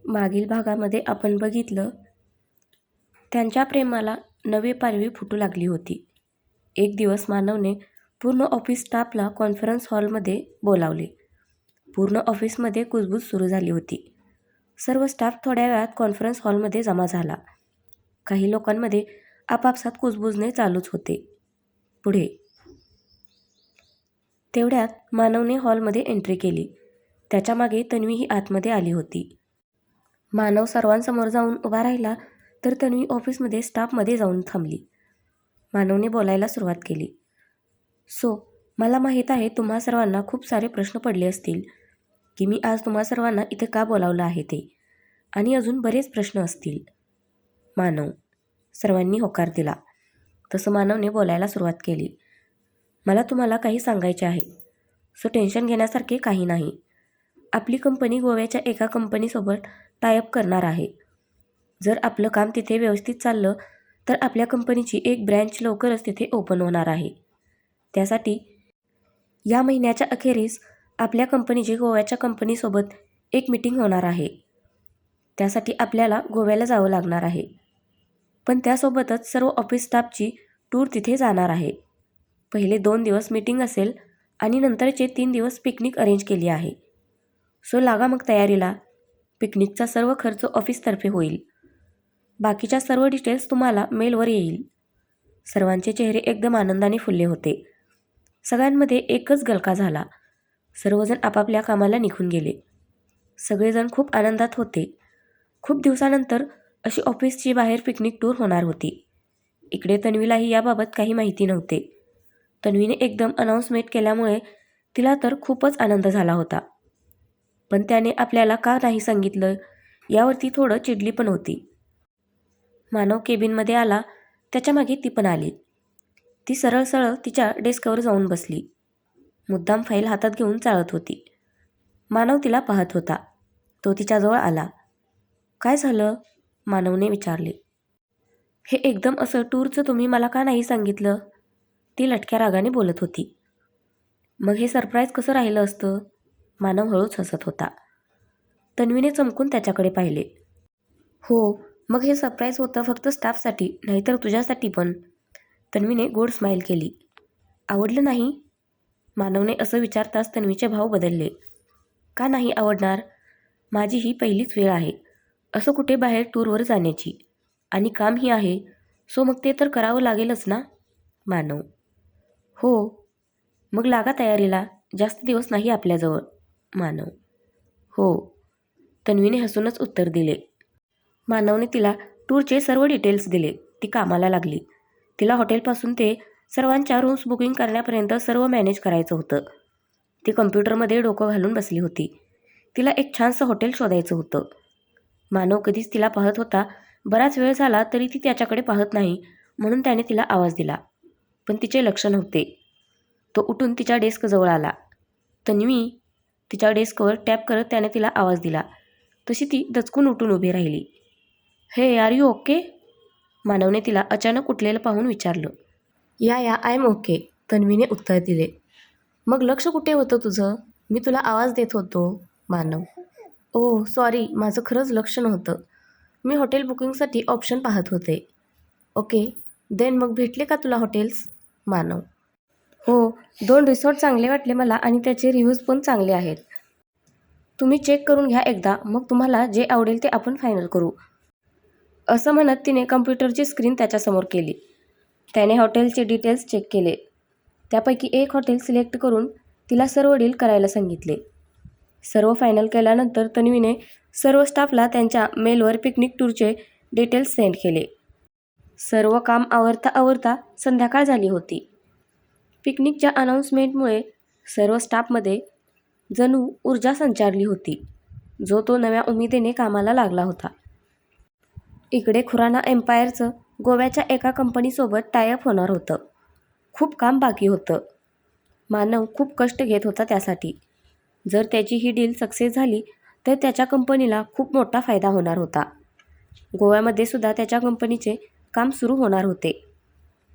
मागील भागामध्ये आपण बघितलं, त्यांच्या प्रेमाला नवी पालवी फुटू लागली होती. एक दिवस मानवने पूर्ण ऑफिस स्टाफला कॉन्फरन्स हॉलमध्ये बोलावले. पूर्ण ऑफिसमध्ये कुजबूज सुरू झाली होती. सर्व स्टाफ थोड्या वेळात कॉन्फरन्स हॉलमध्ये जमा झाला. काही लोकांमध्ये आपापसात कुजबुजणे चालूच होते. पुढे तेवढ्यात मानवने हॉलमध्ये एंट्री केली. त्याच्या मागे तन्वीही आतमध्ये आली होती. मानव सर्वांसमोर जाऊन उभा राहिला तर तन्वी ऑफिसमध्ये स्टाफमध्ये जाऊन थांबली. मानवने बोलायला सुरुवात केली. मला माहीत आहे तुम्हा सर्वांना खूप सारे प्रश्न पडले असतील की मी आज तुम्हा सर्वांना इथे का बोलावलं आहे ते, आणि अजून बरेच प्रश्न असतील. मानव. सर्वांनी होकार दिला. तसं मानवने बोलायला सुरुवात केली. मला तुम्हाला काही सांगायचे आहे. टेन्शन घेण्यासारखे काही नाही. आपली कंपनी गोव्याच्या एका कंपनीसोबत टायअप करणार आहे. जर आपलं काम तिथे व्यवस्थित चाललं तर आपल्या कंपनीची एक ब्रँच लवकरच तिथे ओपन होणार आहे. त्यासाठी या महिन्याच्या अखेरीस आपल्या कंपनीची गोव्याच्या कंपनीसोबत एक मीटिंग होणार आहे. त्यासाठी आपल्याला गोव्याला जावं लागणार आहे. पण त्यासोबतच सर्व ऑफिस स्टाफची टूर तिथे जाणार आहे. पहिले 2 दिवस मीटिंग असेल आणि नंतरचे 3 दिवस पिकनिक अरेंज केली आहे. लागा मग तयारीला. पिकनिकचा सर्व खर्च ऑफिसतर्फे होईल. बाकीच्या सर्व डिटेल्स तुम्हाला मेलवर येईल. सर्वांचे चेहरे एकदम आनंदाने फुलले होते. सगळ्यांमध्ये एकच गलका झाला. सर्वजण आपापल्या कामाला निघून गेले. सगळेजण खूप आनंदात होते. खूप दिवसानंतर अशी ऑफिसची बाहेर पिकनिक टूर होणार होती. इकडे तन्वीलाही याबाबत काही माहिती नव्हते. तन्वीने एकदम अनाउन्समेंट केल्यामुळे तिला तर खूपच आनंद झाला होता. पण त्याने आपल्याला का नाही सांगितलं यावरती थोडं चिडली पण होती. मानव केबिनमध्ये आला. त्याच्या मागे ती पण आली. ती सरळ सरळ तिच्या डेस्कवर जाऊन बसली. मुद्दाम फाईल हातात घेऊन चालत होती. मानव तिला पाहत होता. तो तिच्याजवळ आला. काय झालं? मानवने विचारले. हे एकदम असं टूरचं तुम्ही मला का नाही सांगितलं? ती लटक्या रागाने बोलत होती. मग हे सरप्राईज कसं राहिलं असतं? मानव हळूच हसत होता. तन्वीने चमकून त्याच्याकडे पाहिले. हो, मग हे सरप्राईज होतं फक्त स्टाफसाठी, नाहीतर तुझ्यासाठी पण. तन्वीने गोड स्माईल केली. आवडलं नाही? मानवने असं विचारताच तन्वीचे भाव बदलले. का नाही आवडणार? माझी ही पहिलीच वेळ आहे असं कुठे बाहेर टूरवर जाण्याची, आणि कामही आहे, मग ते तर करावं लागेलच ना. मानव. हो, मग लागा तयारीला. जास्त दिवस नाही आपल्याजवळ. मानव. हो. तन्वीने हसूनच उत्तर दिले. मानवने तिला टूरचे सर्व डिटेल्स दिले. ती कामाला लागली. तिला हॉटेलपासून ते सर्वांच्या रूम्स बुकिंग करण्यापर्यंत सर्व मॅनेज करायचं होतं. ती कम्प्युटरमध्ये डोकं घालून बसली होती. तिला एक छानसं हॉटेल शोधायचं होतं. मानव कधीच तिला पाहत होता. बराच वेळ झाला तरी ती त्याच्याकडे पाहत नाही, म्हणून त्याने तिला आवाज दिला. पण तिचे लक्ष नव्हते. तो उठून तिच्या डेस्कजवळ आला. तन्वी. तिच्या डेस्कवर टॅप करत त्याने तिला आवाज दिला. तशी ती दचकून उठून उभी राहिली. हे, आर यू ओके? मानवने तिला अचानक उठलेलं पाहून विचारलं. या आय एम ओके, तन्वीने उत्तर दिले. मग लक्ष कुठे होतं तुझं? मी तुला आवाज देत होतो. मानव. ओह सॉरी, माझं खरंच लक्ष नव्हतं. मी हॉटेल बुकिंगसाठी ऑप्शन पाहत होते. ओके, देन मग भेटले का तुला हॉटेल्स? मानव. हो, 2 रिसॉर्ट चांगले वाटले मला आणि त्याचे रिव्ह्यूज पण चांगले आहेत. तुम्ही चेक करून घ्या एकदा, मग तुम्हाला जे आवडेल ते आपण फायनल करू. असं म्हणत तिने कम्प्युटरची स्क्रीन त्याच्यासमोर केली. त्याने हॉटेलचे डिटेल्स चेक केले. त्यापैकी एक हॉटेल सिलेक्ट करून तिला सर्व डील करायला सांगितले. सर्व फायनल केल्यानंतर तन्वीने सर्व स्टाफला त्यांच्या मेलवर पिकनिक टूरचे डिटेल्स सेंड केले. सर्व काम आवरता संध्याकाळ झाली होती. पिकनिकच्या अनाउन्समेंटमुळे सर्व स्टाफमध्ये जणू ऊर्जा संचारली होती. जो तो नव्या उमेदीने कामाला लागला होता. इकडे खुराना एम्पायरचं गोव्याच्या एका कंपनीसोबत टायअप होणार होतं. खूप काम बाकी होतं. मानव खूप कष्ट घेत होता त्यासाठी. जर त्याची ही डील सक्सेस झाली तर त्याच्या कंपनीला खूप मोठा फायदा होणार होता. गोव्यामध्ये सुद्धा त्याच्या कंपनीचे काम सुरू होणार होते.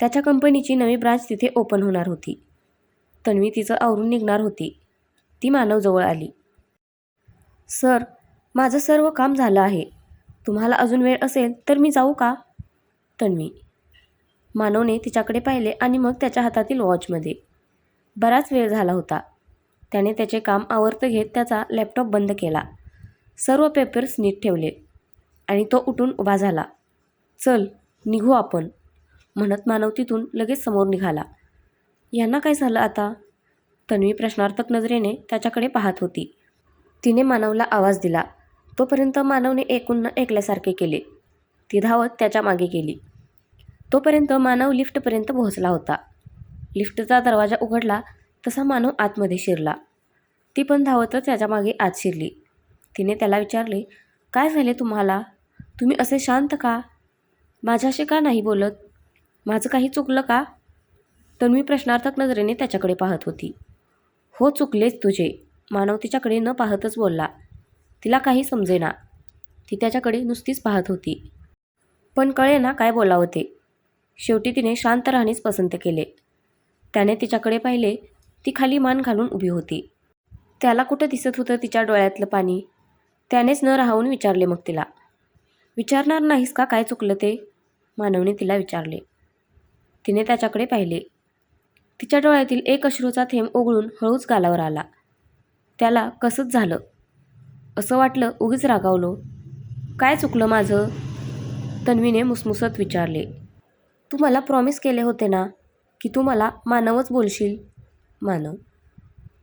त्याच्या कंपनीची नवी ब्रांच तिथे ओपन होणार होती. तन्वी तिचं आवरून निघणार होती. ती मानवजवळ आली. सर, माझं सर्व काम झालं आहे. तुम्हाला अजून वेळ असेल तर मी जाऊ का? तन्वी. मानवने तिच्याकडे पाहिले आणि मग त्याच्या हातातील वॉचमध्ये. बराच वेळ झाला होता. त्याने त्याचे काम आवर्त घेत त्याचा लॅपटॉप बंद केला. सर्व पेपर्स नीट ठेवले आणि तो उठून उभा झाला. चल निघू आपण, म्हणत मानव तिथून लगेच समोर निघाला. यांना काय झालं आता? तन्वी प्रश्नार्थक नजरेने त्याच्याकडे पाहत होती. तिने मानवला आवाज दिला. तोपर्यंत मानवने ऐकून न ऐकल्यासारखे केले. ती धावत त्याच्या मागे गेली. तोपर्यंत मानव लिफ्टपर्यंत पोहोचला होता. लिफ्टचा दरवाजा उघडला तसा मानव आतमध्ये शिरला. ती पण धावतच त्याच्या मागे आत शिरली. तिने त्याला विचारले, काय झाले तुम्हाला? तुम्ही असे शांत का? माझ्याशी का नाही बोलत? माझं काही चुकलं का? तन्वी प्रश्नार्थक नजरेने त्याच्याकडे पाहत होती. हो चुकलेच तुझे, मानव तिच्याकडे न पाहतच बोलला. तिला काही समजेना. ती त्याच्याकडे नुसतीच पाहत होती. पण कळेना काय बोलावं ते. शेवटी तिने शांत राहणेच पसंत केले. त्याने तिच्याकडे पाहिले. ती खाली मान घालून उभी होती. त्याला कुठं दिसत होतं तिच्या डोळ्यातलं पाणी. त्यानेच न राहून विचारले मग तिला. विचारणार नाहीस का काय चुकलं ते? मानवने तिला विचारले. तिने त्याच्याकडे पाहिले. तिच्या डोळ्यातील एक अश्रूचा थेंब ओघळून हळूच गालावर आला. त्याला कसंच झालं. असं वाटलं उगीच रागावलो. काय चुकलं माझं? तन्वीने मुसमुसत विचारले. तू मला प्रॉमिस केले होते ना की तू मला मानवच बोलशील. मानव.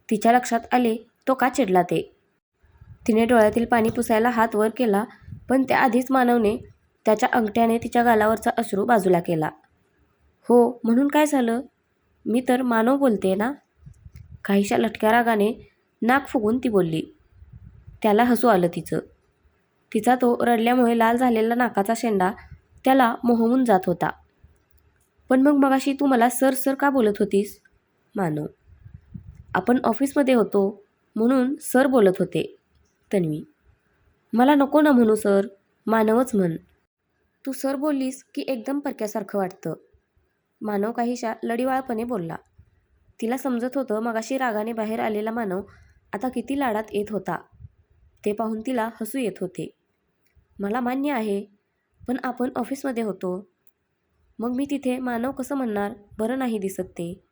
तिच्या लक्षात आले तो का चिडला ते. तिने डोळ्यातील पाणी पुसायला हात वर केला पण त्याआधीच मानवने त्याच्या अंगठ्याने तिच्या गालावरचा अश्रू बाजूला केला. हो म्हणून काय झालं? मी तर मानव बोलते ना. काहीशा लटक्या रागाने नाक फुगून ती बोलली. त्याला हसू आलं तिचं. तिचा तो रडल्यामुळे लाल झालेला नाकाचा शेंडा त्याला मोहवून जात होता. पण मग मगाशी तू मला सर सर का बोलत होतीस? मानव. आपण ऑफिसमध्ये होतो म्हणून सर बोलत होते. तन्वी. मला नको ना म्हणू सर, मानवच म्हण. तू सर बोललीस की एकदम परक्यासारखं वाटतं. मानव काहीशा लढीवाळपणे बोलला. तिला समजत होतं मगाशी रागाने बाहेर आलेला मानव आता किती लाडात येत होता. ते पाहून तिला हसू येत होते. मला मान्य आहे, पण आपण ऑफिसमध्ये होतो. मग मी तिथे मानव कसं म्हणणार बरं नाही दिसत ते.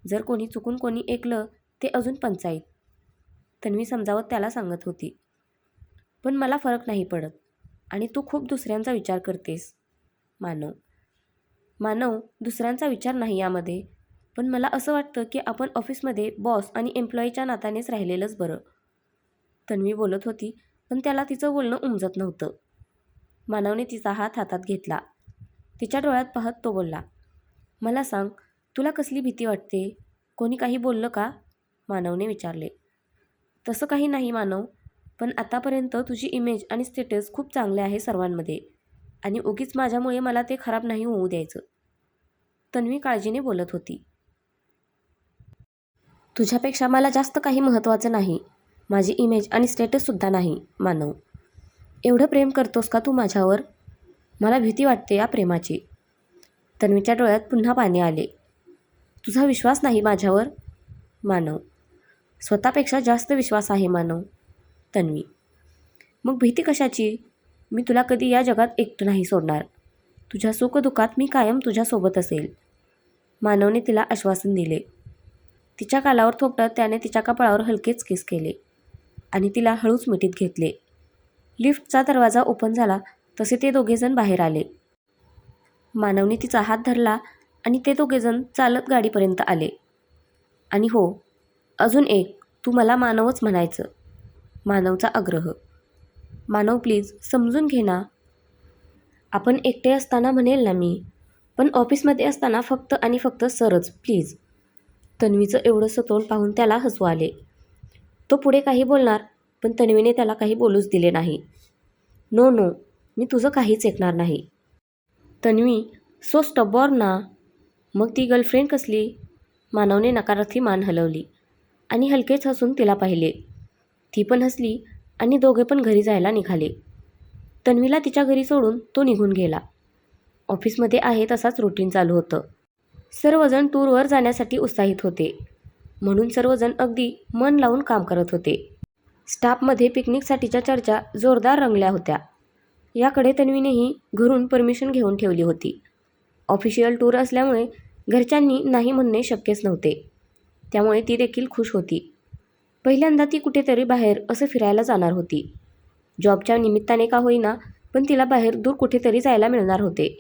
जर कोणी चुकून कोणी ऐकलं ते अजून पंचाईत. तन्वी समजावत त्याला सांगत होती. पण मला फरक नाही पडत आणि तू खूप दुसऱ्यांचा विचार करतेस. मानव. मानव दुसऱ्यांचा विचार नाही यामध्ये, पण मला असं वाटतं की आपण ऑफिसमध्ये बॉस आणि एम्प्लॉईच्या नात्यानेच राहिलेलंच बरं. तन्वी बोलत होती पण त्याला तिचं बोलणं उमजत नव्हतं. मानवने तिचा हात हातात घेतला. तिच्या डोळ्यात पाहत तो बोलला. मला सांग, तुला कसली भीती वाटते? कोणी काही बोललं का? मानवने विचारले. तसं काही नाही मानव, पण आतापर्यंत तुझी इमेज आणि स्टेटस खूप चांगले आहे सर्वांमध्ये आणि उगीच माझ्यामुळे मला ते खराब नाही होऊ द्यायचं. तन्वी काळजीने बोलत होती. तुझ्यापेक्षा मला जास्त काही महत्त्वाचं नाही. माझी इमेज आणि स्टेटससुद्धा नाही. मानव. एवढं प्रेम करतोस का तू माझ्यावर? मला भीती वाटते या प्रेमाची. तन्वीच्या डोळ्यात पुन्हा पाणी आले. तुझा विश्वास नाही माझ्यावर? मानव. स्वतःपेक्षा जास्त विश्वास आहे मानव. तन्वी. मग भीती कशाची? मी तुला कधी या जगात एकटं नाही सोडणार. तुझ्या सुखदुःखात मी कायम तुझ्यासोबत असेल. मानवने तिला आश्वासन दिले. तिच्या गालावर थोपटत त्याने तिच्या कपाळावर हलकेच किस केले आणि तिला हळूच मिठीत घेतले. लिफ्टचा दरवाजा ओपन झाला तसे ते दोघेजण बाहेर आले. मानवने तिचा हात धरला आणि ते दोघेजण चालत गाडीपर्यंत आले. आणि हो, अजून एक, तू मला मानवच म्हणायचं. मानवचा आग्रह. मानव प्लीज समजून घे ना. आपण एकटे असताना म्हणेल ना मी, पण ऑफिसमध्ये असताना फक्त आणि फक्त सरच प्लीज. तन्वीचं एवढंसं तोंड पाहून त्याला हसू आले. तो पुढे काही बोलणार पण तन्वीने त्याला काही बोलूच दिले नाही. नो नो, मी तुझं काहीच ऐकणार नाही. तन्वी, सो स्टबॉर्न ना. मग ती गर्लफ्रेंड कसली? मानवने नकारार्थी मान हलवली आणि हलकेच हसून तिला पाहिले. ती पण हसली आणि दोघे पण घरी जायला निघाले. तन्वीला तिच्या घरी सोडून तो निघून गेला. ऑफिसमध्ये आहे तसाच रुटीन चालू होतं. सर्वजण टूरवर जाण्यासाठी उत्साहित होते म्हणून सर्वजण अगदी मन लावून काम करत होते. स्टाफमध्ये पिकनिकसाठीच्या चर्चा जोरदार रंगल्या होत्या. याकडे तन्वीनेही घरून परमिशन घेऊन ठेवली होती. ऑफिशियल टूर असल्यामुळे घरच्यांनी नाही म्हणणे शक्यच नव्हते. त्यामुळे ती देखील खुश होती. पहिल्यांदा ती कुठेतरी बाहेर असं फिरायला जाणार होती. जॉबच्या निमित्ताने का होईना, पण तिला बाहेर दूर कुठेतरी जायला मिळणार होते.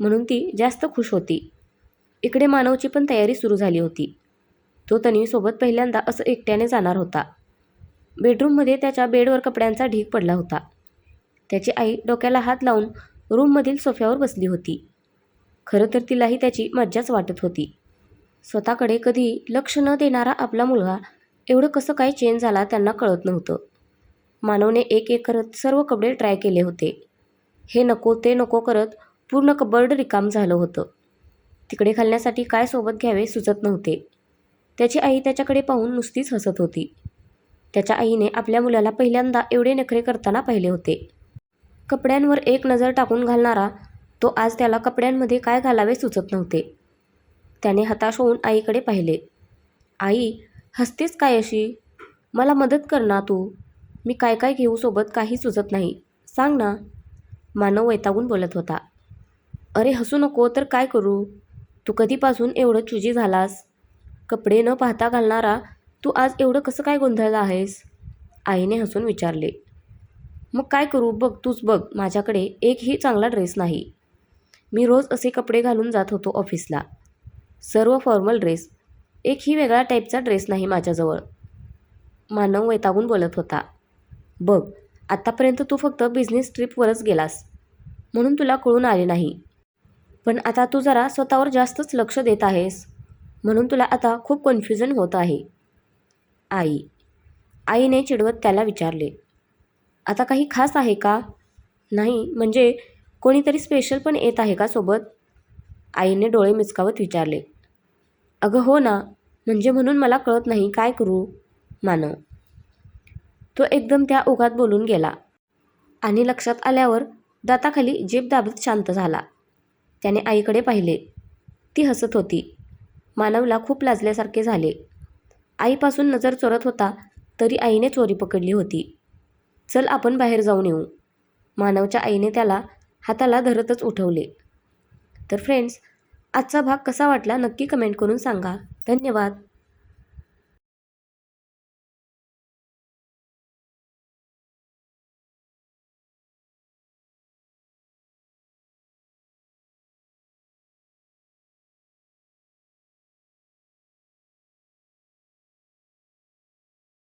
म्हणून ती जास्त खुश होती. इकडे मानवची पण तयारी सुरू झाली होती. तो तन्वीसोबत पहिल्यांदा असं एकट्याने जाणार होता. बेडरूममध्ये त्याच्या बेडवर कपड्यांचा ढीग पडला होता. त्याची आई डोक्याला हात लावून रूममधील सोफ्यावर बसली होती. खरं तर तिलाही त्याची मज्जाच वाटत होती. स्वतःकडे कधी लक्ष न देणारा आपला मुलगा एवढं कसं काय चेंज झाला त्यांना कळत नव्हतं. मानवने एक एक करत सर्व कपडे ट्राय केले होते. हे नको ते नको करत पूर्ण कबर्ड रिकाम झालं होतं. तिकडे घालण्यासाठी काय सोबत घ्यावे सुचत नव्हते. त्याची आई त्याच्याकडे पाहून नुसतीच हसत होती. त्याच्या आईने आपल्या मुलाला पहिल्यांदा एवढे नखरे करताना पाहिले होते. कपड्यांवर एक नजर टाकून घालणारा तो आज त्याला कपड्यांमध्ये काय घालावे सुचत नव्हते. त्याने हताश होऊन आईकडे पाहिले. आई, हसतेच काय अशी? मला मदत कर ना तू. मी काय काय घेऊ सोबत काही सुचत नाही. सांग ना. मानव वैतागून बोलत होता. अरे हसू नको तर काय करू? तू कधीपासून एवढं चुजी झालास? कपडे न पाहता घालणारा तू आज एवढं कसं काय गोंधळला आहेस? आईने हसून विचारले. मग काय करू? बघ तूच बघ, माझ्याकडे एकही चांगला ड्रेस नाही. मी रोज असे कपडे घालून जात होतो ऑफिसला. सर्व फॉर्मल ड्रेस. एकही वेगळा टाईपचा ड्रेस नाही माझ्याजवळ. मानव वैतागून बोलत होता. बघ, आत्तापर्यंत तू फक्त बिझनेस ट्रिपवरच गेलास म्हणून तुला कळून आले नाही. पण आता तू जरा स्वतःवर जास्तच लक्ष देत आहेस म्हणून तुला आता खूप कन्फ्युजन होत आहे. आईने चिडवत त्याला विचारले. आता काही खास आहे का? नाही म्हणजे कोणीतरी स्पेशल पण येत आहे का सोबत? आईने डोळे मिचकावत विचारले. अगं हो ना, म्हणजे म्हणून मला कळत नाही काय करू. मानव. तो एकदम त्या ओघात बोलून गेला आणि लक्षात आल्यावर दाताखाली जीभ दाबत शांत झाला. त्याने आईकडे पाहिले. ती हसत होती. मानवला खूप लाजल्यासारखे झाले. आईपासून नजर चोरत होता तरी आईने चोरी पकडली होती. चल आपण बाहेर जाऊन येऊ. मानवच्या आईने त्याला हाताला धरतच उठवले. तर फ्रेंड्स, आजचा भाग कसा वाटला नक्की कमेंट करून सांगा. धन्यवाद.